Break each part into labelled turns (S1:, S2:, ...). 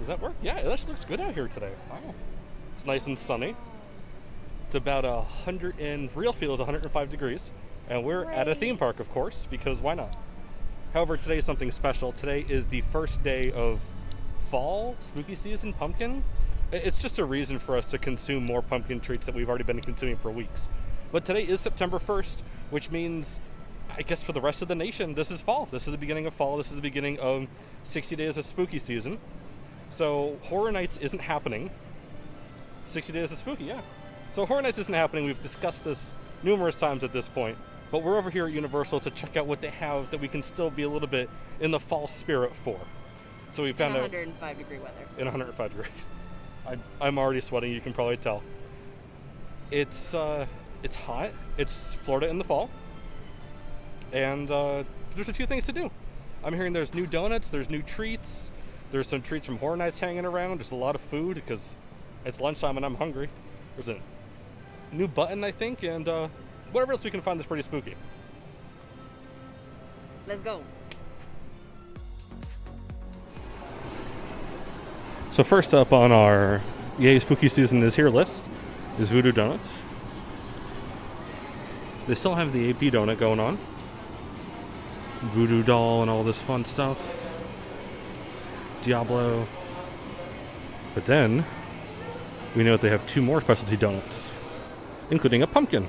S1: Does that work? Yeah, it actually looks good out here today. Wow. It's nice and sunny. It's about 100 in real feel is 105 degrees. And we're at a theme park, of course, because why not? However, today is something special. Today is the first day of fall, spooky season, pumpkin. It's just a reason for us to consume more pumpkin treats that we've already been consuming for weeks. But today is September 1st, which means, I guess for the rest of the nation, this is fall. This is the beginning of fall. This is the beginning of 60 days of spooky season. So Horror Nights isn't happening. 60 days of spooky, yeah. So Horror Nights isn't happening. We've discussed this numerous times at this point. But we're over here at Universal to check out what they have that we can still be a little bit in the fall spirit for. So we found out...
S2: In 105 degree weather.
S1: In 105 degrees. I'm already sweating, you can probably tell. It's hot. It's Florida in the fall. And there's a few things to do. I'm hearing there's new donuts, there's new treats. There's some treats from Horror Nights hanging around. There's a lot of food because it's lunchtime and I'm hungry. There's a new button, I think, and whatever else we can find that's pretty spooky.
S2: Let's go.
S1: So first up on our Yay Spooky Season is Here list is Voodoo Donuts. They still have the AP donut going on. Voodoo doll and all this fun stuff. Diablo. But then, we know that they have two more specialty donuts, including a pumpkin.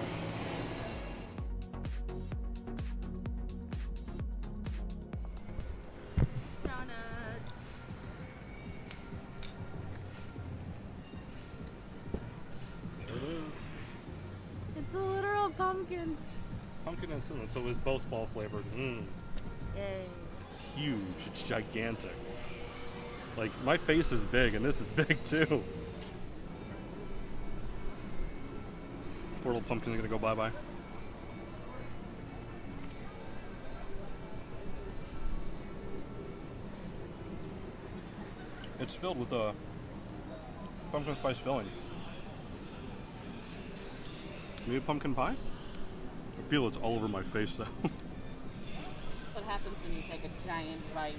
S2: Donuts. It's a literal pumpkin.
S1: Pumpkin and cinnamon, so it's both fall flavored.
S2: Yay.
S1: It's huge. It's gigantic. Like, my face is big, and this is big too. Poor little pumpkin's gonna go bye-bye. It's filled with pumpkin spice filling. Maybe pumpkin pie? I feel it's all over my face though.
S2: What happens when you take a giant bite?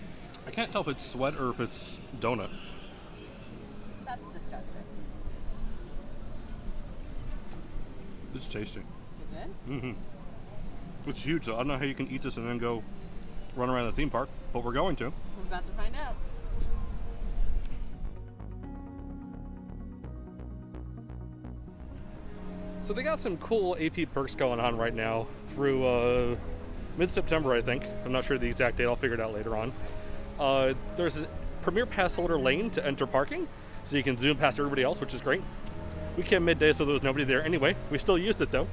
S1: I can't tell if it's sweat or if it's donut.
S2: That's disgusting.
S1: It's tasty.
S2: Is it?
S1: Mm-hmm. It's huge, so I don't know how you can eat this and then go run around the theme park, but we're going to.
S2: We're about to find out.
S1: So they got some cool AP perks going on right now through mid-September, I think. I'm not sure the exact date. I'll figure it out later on. There's a Premier Pass holder lane to enter parking, so you can zoom past everybody else, which is great. We came midday, so there was nobody there anyway. We still used it, though.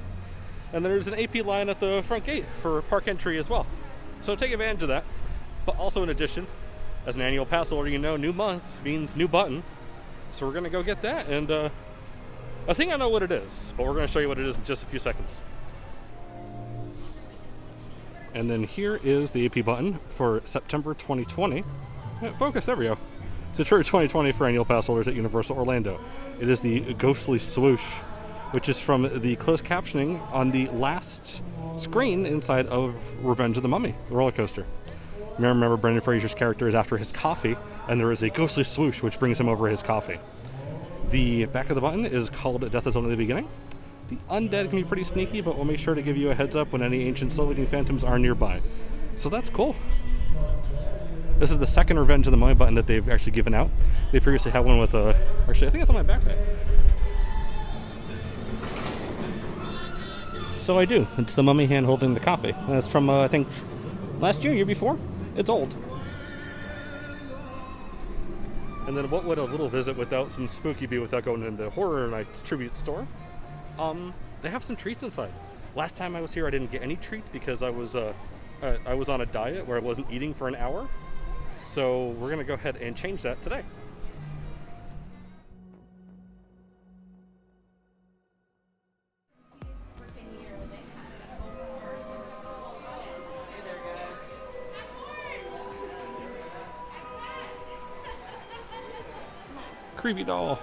S1: And then there's an AP line at the front gate for park entry as well. So take advantage of that. But also in addition, as an annual pass holder, you know, new month means new button. So we're going to go get that, and I think I know what it is, but we're going to show you what it is in just a few seconds. And then here is the AP button for September 2020. Focus, there we go. It's a true 2020 for annual pass holders at Universal Orlando. It is the Ghostly Swoosh, which is from the closed captioning on the last screen inside of Revenge of the Mummy, the roller coaster. Remember Brendan Fraser's character is after his coffee, and there is a ghostly swoosh which brings him over his coffee. The back of the button is called Death is Only the Beginning. The undead can be pretty sneaky, but we'll make sure to give you a heads up when any ancient soul-eating phantoms are nearby. So that's cool. This is the second Revenge of the Mummy button that they've actually given out. They previously had one with actually, I think it's on my backpack. So I do. It's the mummy hand holding the coffee. And it's from, I think, last year before. It's old. And then what would a little visit without some spooky be without going into Horror Nights Tribute Store? They have some treats inside. Last time I was here, I didn't get any treat because I was on a diet where I wasn't eating for an hour. So we're gonna go ahead and change that today. Creepy doll.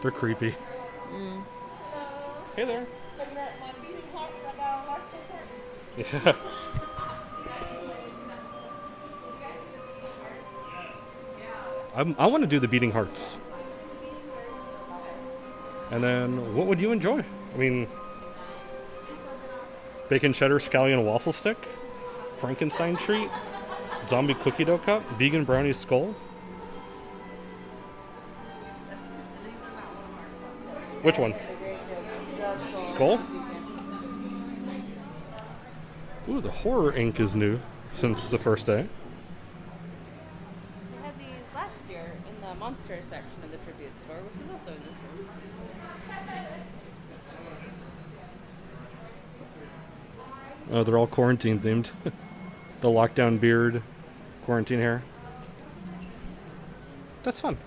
S1: They're creepy. Hey there. Yeah. I want to do the beating hearts. And then, what would you enjoy? I mean, bacon cheddar scallion waffle stick, Frankenstein treat, zombie cookie dough cup, vegan brownie skull. Which one? Skull? Ooh, the horror ink is new since the first day.
S2: We had these last year in the monster section of the Tribute Store, which is also in this room.
S1: Oh, they're all quarantine themed. The lockdown beard, quarantine hair. That's fun.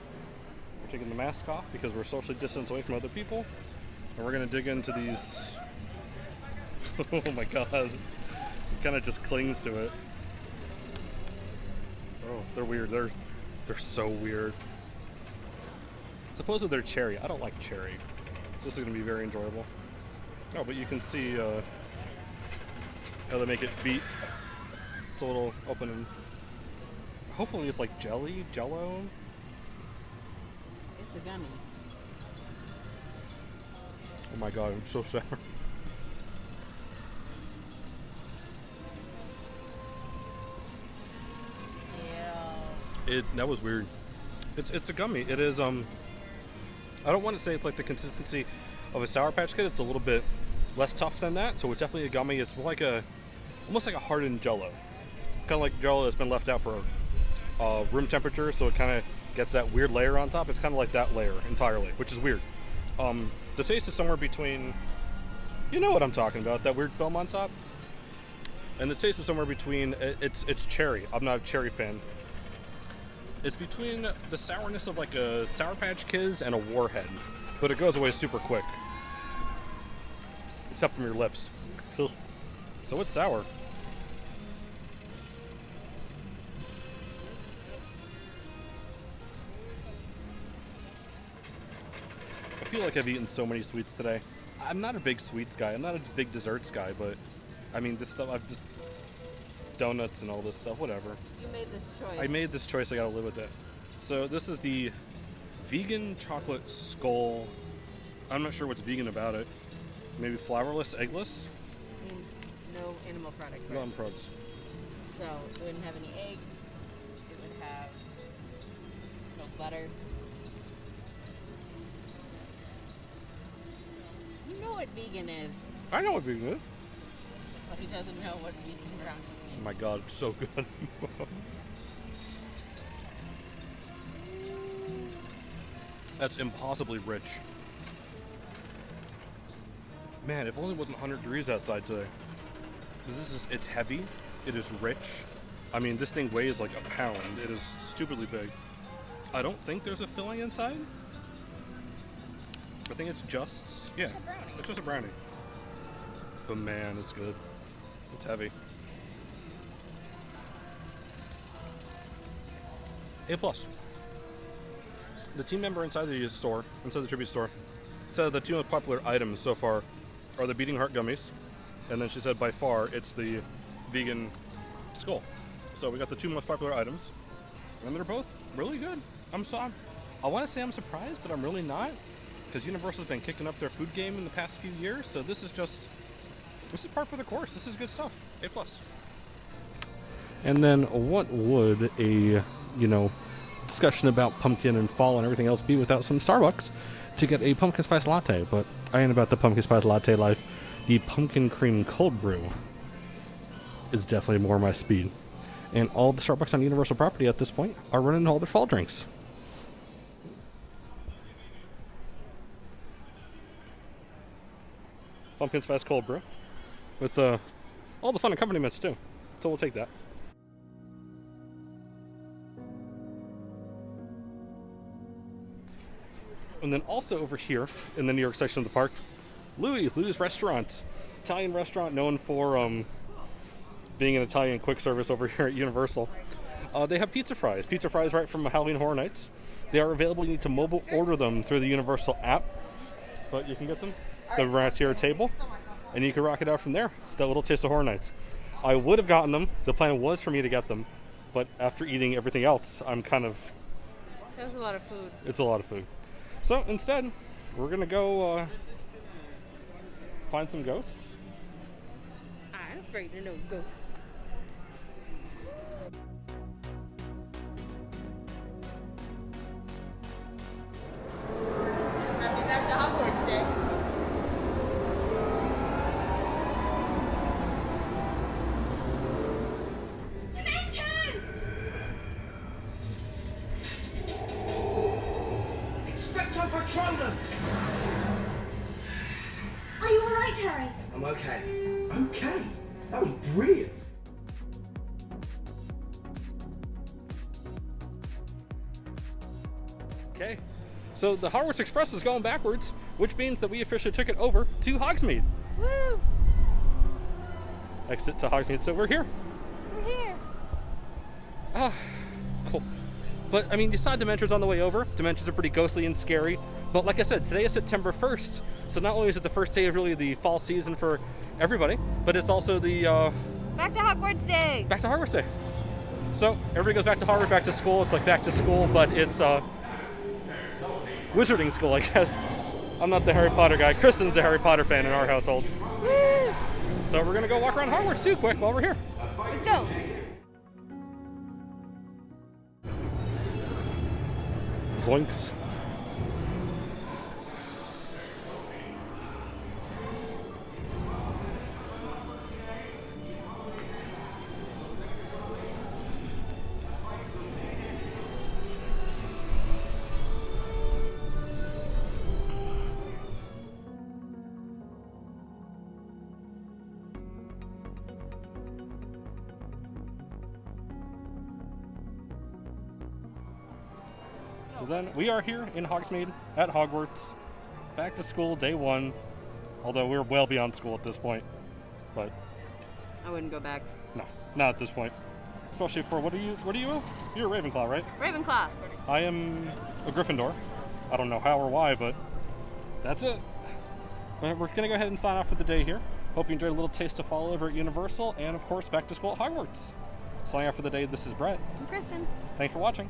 S1: We're taking the mask off because we're socially distanced away from other people. And we're going to dig into these. Oh my god. It kind of just clings to it. Oh, they're weird. They're so weird. Supposedly they're cherry. I don't like cherry. This is going to be very enjoyable. Oh, but you can see how they make it beat. It's a little open and hopefully it's like jello.
S2: It's a gummy.
S1: Oh my god, I'm so sour. That was weird. It's a gummy. It is I don't want to say it's like the consistency of a Sour Patch Kid. It's a little bit less tough than that. So it's definitely a gummy. It's more like almost like a hardened Jello. Kind of like Jello that's been left out for room temperature, so it kind of gets that weird layer on top. It's kind of like that layer entirely, which is weird. The taste is somewhere between, you know what I'm talking about, that weird film on top. And the taste is somewhere between. It's cherry. I'm not a cherry fan. It's between the sourness of like a Sour Patch Kids and a Warhead, but it goes away super quick. Except from your lips. So it's sour. I feel like I've eaten so many sweets today. I'm not a big sweets guy. I'm not a big desserts guy, but I mean, this stuff, I've just donuts and all this stuff, whatever.
S2: You made this choice.
S1: I made this choice, I gotta live with it. So this is the vegan chocolate skull. I'm not sure what's vegan about it. Maybe flourless, eggless?
S2: Means no animal product.
S1: No animal products.
S2: So it wouldn't have any eggs. It would have no butter. You know what vegan is,
S1: I know what vegan is.
S2: but he doesn't know what vegan brownie
S1: Oh
S2: is.
S1: my god, it's so good. That's impossibly rich. Man, if only it wasn't 100 degrees outside today. It's heavy, it is rich. I mean, this thing weighs like a pound. It is stupidly big. I don't think there's a filling inside. I think it's just, yeah, it's just a brownie. But man, it's good. It's heavy. A+. The team member inside the store, inside the Tribute Store, said the two most popular items so far are the Beating Heart Gummies, and then she said by far it's the vegan skull. So we got the two most popular items, and they're both really good. I want to say I'm surprised, but I'm really not, because Universal's been kicking up their food game in the past few years, so this is par for the course. This is good stuff. A+. And then what would a, discussion about pumpkin and fall and everything else be without some Starbucks to get a pumpkin spice latte? But I ain't about the pumpkin spice latte life. The pumpkin cream cold brew is definitely more my speed. And all the Starbucks on Universal property at this point are running all their fall drinks. Pumpkin spice cold brew with all the fun accompaniments too. So we'll take that. And then also over here in the New York section of the park, Louis Restaurant, Italian restaurant known for being an Italian quick service over here at Universal. They have pizza fries right from Halloween Horror Nights. They are available. You need to mobile order them through the Universal app, but you can get them Then we're at your table, and you can rock it out from there. That little taste of Horror Nights. I would have gotten them. The plan was for me to get them, but after eating everything else, I'm kind of...
S2: That was a lot of food.
S1: It's a lot of food. So instead, we're gonna go find some ghosts.
S2: I'm afraid of no ghosts. Happy back to Hogwarts Day.
S3: Expecto Patronum!
S4: Are you alright, Harry?
S3: I'm okay. Okay? That was brilliant.
S1: Okay. So the Hogwarts Express is going backwards, which means that we officially took it over to Hogsmeade.
S2: Woo!
S1: Exit to Hogsmeade. So we're here.
S2: We're here.
S1: Ah, cool. But, I mean, you saw Dimensions on the way over. Dimensions are pretty ghostly and scary. But like I said, today is September 1st. So not only is it the first day of really the fall season for everybody, but it's also the...
S2: Back to Hogwarts Day.
S1: Back to Hogwarts Day. So everybody goes back to Hogwarts, back to school. It's like back to school, but it's wizarding school, I guess. I'm not the Harry Potter guy. Kristen's the Harry Potter fan in our household.
S2: Woo!
S1: So we're going to go walk around Hogwarts too quick while we're here.
S2: Let's go.
S1: Zoinks. So then we are here in Hogsmeade at Hogwarts, back to school day one, although we're well beyond school at this point, but
S2: I wouldn't go back.
S1: no, not at this point. Especially for, what are you? You're a Ravenclaw, right?
S2: Ravenclaw.
S1: I am a Gryffindor. I don't know how or why, but that's it. But we're gonna go ahead and sign off for the day here. Hope you enjoyed a little taste of fall over at Universal, and of course back to school at Hogwarts. Signing off for the day, this is Brett.
S2: I'm Kristen.
S1: Thanks for watching.